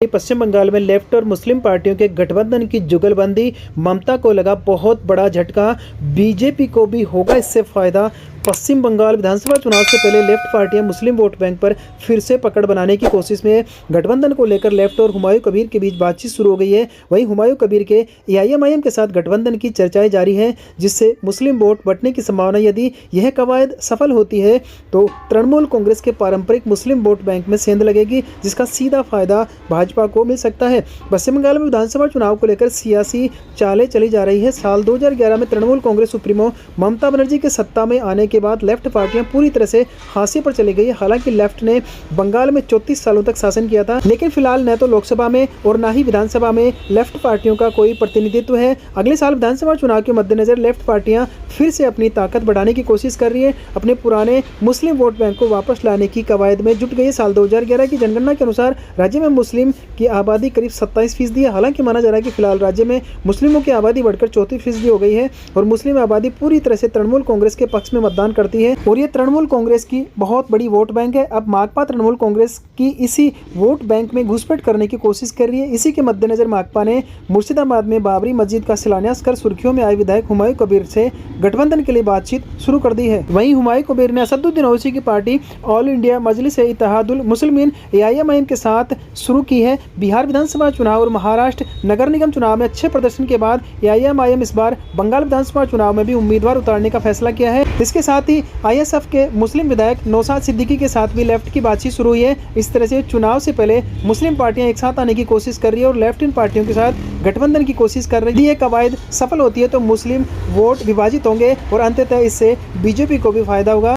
पश्चिम बंगाल में लेफ्ट और मुस्लिम पार्टियों के गठबंधन की जुगलबंदी, ममता को लगा बहुत बड़ा झटका। बीजेपी को भी होगा इससे फायदा। पश्चिम बंगाल विधानसभा चुनाव से पहले लेफ्ट पार्टियां मुस्लिम वोट बैंक पर फिर से पकड़ बनाने की कोशिश में गठबंधन को लेकर लेफ्ट और हुमायूं कबीर के बीच बातचीत शुरू हो गई है। वहीं हुमायूं कबीर के एआईएमआईएम के साथ गठबंधन की चर्चाएं जारी हैं, जिससे मुस्लिम वोट बंटने की संभावना, यदि यह कवायद सफल होती है तो तृणमूल कांग्रेस के पारंपरिक मुस्लिम वोट बैंक में सेंध लगेगी, जिसका सीधा फायदा भाजपा को मिल सकता है। पश्चिम बंगाल में विधानसभा चुनाव को लेकर सियासी चालें चली जा रही है। साल 2011 में तृणमूल कांग्रेस सुप्रीमो ममता बनर्जी के सत्ता में आने के बाद लेफ्ट पार्टियां पूरी तरह से हाशिए पर चली गई। हालांकि लेफ्ट ने बंगाल में 34 सालों तक शासन किया था, लेकिन फिलहाल न तो लोकसभा में और न ही विधानसभा में लेफ्ट पार्टियों का कोई प्रतिनिधित्व है। अगले साल विधानसभा चुनाव के मद्देनजर लेफ्ट पार्टियां फिर से अपनी ताकत बढ़ाने की कोशिश कर रही है। अपने पुराने मुस्लिम वोट बैंक को वापस लाने की कवायद में जुट गई। साल 2011 की जनगणना के अनुसार राज्य में मुस्लिम की आबादी करीब 27% है। हालांकि माना जा रहा है कि फिलहाल राज्य में मुस्लिमों की आबादी बढ़कर 34% हो गई है और मुस्लिम आबादी पूरी तरह से तृणमूल कांग्रेस के पक्ष में मतदान करती है और ये तृणमूल कांग्रेस की बहुत बड़ी वोट बैंक है। अब माकपा तृणमूल कांग्रेस की इसी वोट बैंक में घुसपैठ करने की कोशिश कर रही है। इसी के मद्देनजर माकपा ने मुर्शिदाबाद में बाबरी मस्जिद का शिलान्यास कर सुर्खियों में आए विधायक हुमायूं कबीर से गठबंधन के लिए बातचीत शुरू कर दी है। वहीं हुमायूं कबीर ने असदुद्दीन ओवैसी की पार्टी ऑल इंडिया मजलिस-ए-इत्तेहादुल मुस्लिमीन एआईएमआईएम के साथ शुरू की है। बिहार विधानसभा चुनाव और महाराष्ट्र नगर निगम चुनाव में अच्छे प्रदर्शन के बाद एआईएमआईएम इस बार बंगाल विधानसभा चुनाव में भी उम्मीदवार उतारने का फैसला किया है। इसके साथ ही आईएसएफ के मुस्लिम विधायक नौशाद सिद्दीकी के साथ भी लेफ्ट की बातचीत शुरू हुई है। इस तरह से चुनाव से पहले मुस्लिम पार्टियां एक साथ आने की कोशिश कर रही है और लेफ्ट इन पार्टियों के साथ गठबंधन की कोशिश कर रही है। ये कवायद सफल होती है तो मुस्लिम वोट विभाजित होंगे और अंततः इससे बीजेपी को भी फायदा होगा।